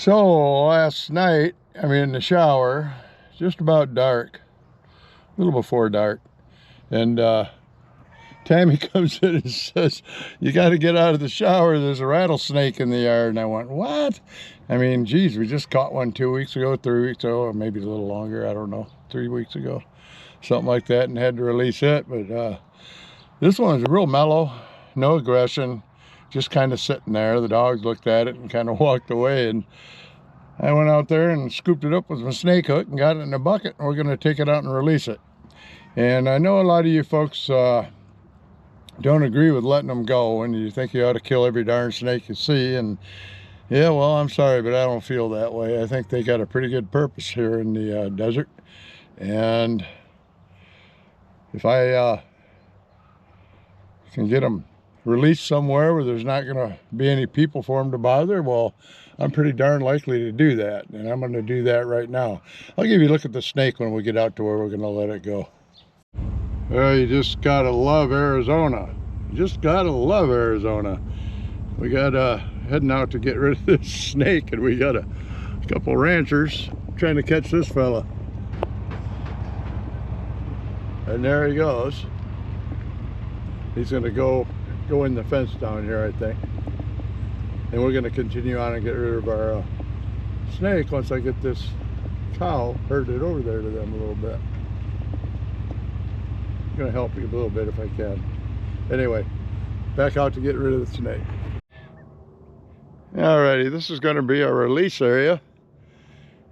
So last night, in the shower, just about dark, a little before dark, and Tammy comes in and says, "You got to get out of the shower. There's a rattlesnake in the yard." And I went, "What?" Geez, we just caught one 2 weeks ago, 3 weeks ago, or maybe a little longer. I don't know, 3 weeks ago, something like that, and had to release it. But this one's real mellow, no aggression, just kind of sitting there. The dogs looked at it and kind of walked away, and I went out there and scooped it up with my snake hook and got it in a bucket, and we're going to take it out and release it. And I know a lot of you folks don't agree with letting them go, and you think you ought to kill every darn snake you see. And yeah, well, I'm sorry, but I don't feel that way. I think they got a pretty good purpose here in the desert. And if I can get them released somewhere where there's not going to be any people for them to bother, well, I'm pretty darn likely to do that, and I'm going to do that right now. I'll give you a look at the snake when we get out to where we're going to let it go. Well, you just gotta love Arizona. You just gotta love Arizona. We got heading out to get rid of this snake, and we got a couple ranchers trying to catch this fella. And there he goes. He's gonna go in the fence down here, I think. And we're gonna continue on and get rid of our snake once I get this cow herded over there to them a little bit. I'm gonna help you a little bit if I can. Anyway, back out to get rid of the snake. Alrighty, this is gonna be our release area,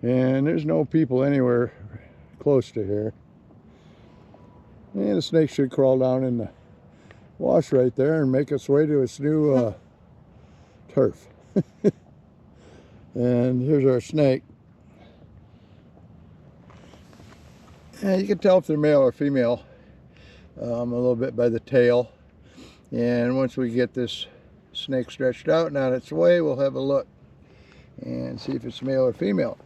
and there's no people anywhere close to here. And the snake should crawl down in the wash right there and make its way to its new turf. And here's our snake. And you can tell if they're male or female a little bit by the tail. And once we get this snake stretched out and on its way, we'll have a look and see if it's male or female.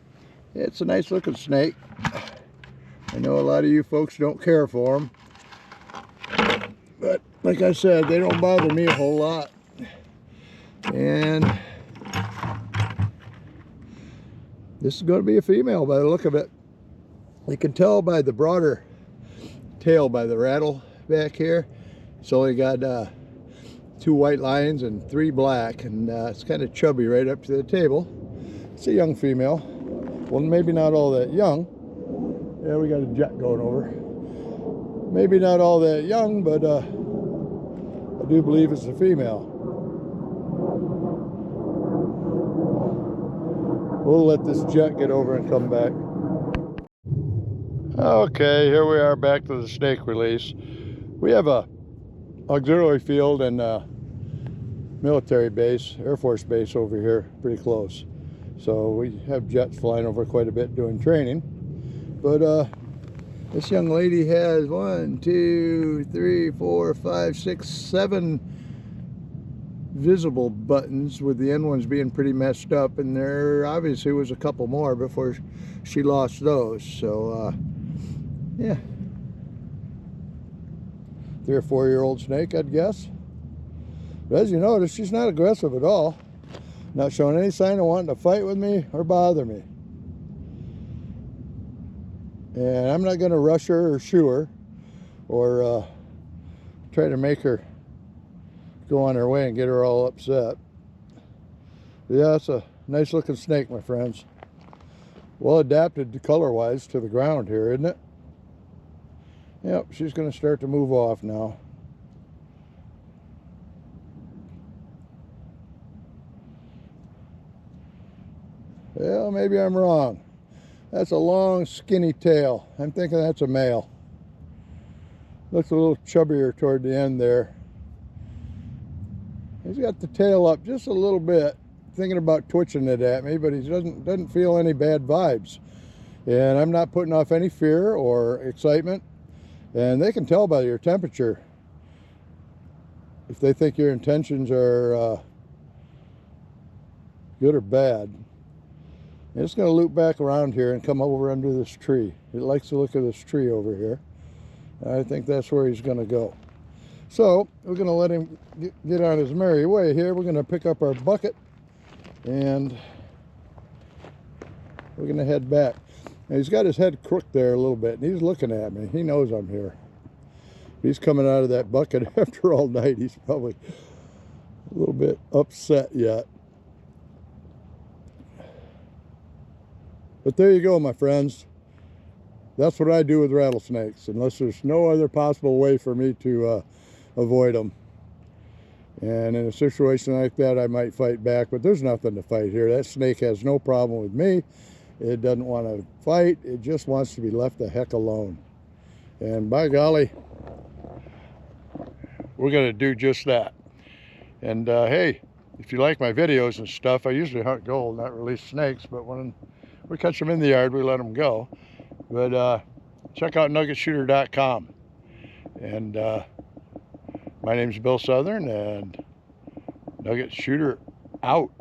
It's a nice looking snake. I know a lot of you folks don't care for them, but like I said, they don't bother me a whole lot. And this is going to be a female by the look of it. You can tell by the broader tail by the rattle back here. It's only got 2 white lines and 3 black, and it's kind of chubby right up to the table. It's a young female. Well, maybe not all that young. Yeah, we got a jet going over. Maybe not all that young, but I do believe it's a female. We'll let this jet get over and come back. Okay, here we are back to the snake release. We have a auxiliary field and military base, Air Force base over here, pretty close. So we have jets flying over quite a bit doing training. But this young lady has 1, 2, 3, 4, 5, 6, 7 visible buttons, with the end ones being pretty messed up, and there obviously was a couple more before she lost those. So yeah, 3 or 4 year old snake, I'd guess. But as you notice, she's not aggressive at all, not showing any sign of wanting to fight with me or bother me. And I'm not going to rush her or shoo her or try to make her go on her way and get her all upset. But yeah, it's a nice looking snake, my friends. Well adapted color wise to the ground here, isn't it? Yep, she's going to start to move off now. Well, maybe I'm wrong. That's a long, skinny tail. I'm thinking that's a male. Looks a little chubbier toward the end there. He's got the tail up just a little bit, thinking about twitching it at me, but he doesn't feel any bad vibes. And I'm not putting off any fear or excitement. And they can tell by your temperature if they think your intentions are good or bad. And it's going to loop back around here and come over under this tree. It likes the look of this tree over here. I think that's where he's going to go. So we're going to let him get on his merry way here. We're going to pick up our bucket and we're gonna head back. And he's got his head crooked there a little bit, and he's looking at me. He knows I'm here. He's coming out of that bucket after all night. He's probably a little bit upset yet. But there you go, my friends. That's what I do with rattlesnakes, unless there's no other possible way for me to avoid them. And in a situation like that, I might fight back, but there's nothing to fight here. That snake has no problem with me. It doesn't want to fight. It just wants to be left the heck alone. And by golly, we're going to do just that. And hey, if you like my videos and stuff, I usually hunt gold, not release snakes, but when we catch them in the yard, we let them go. But check out nuggetshooter.com. And my name's Bill Southern, and Nugget Shooter out.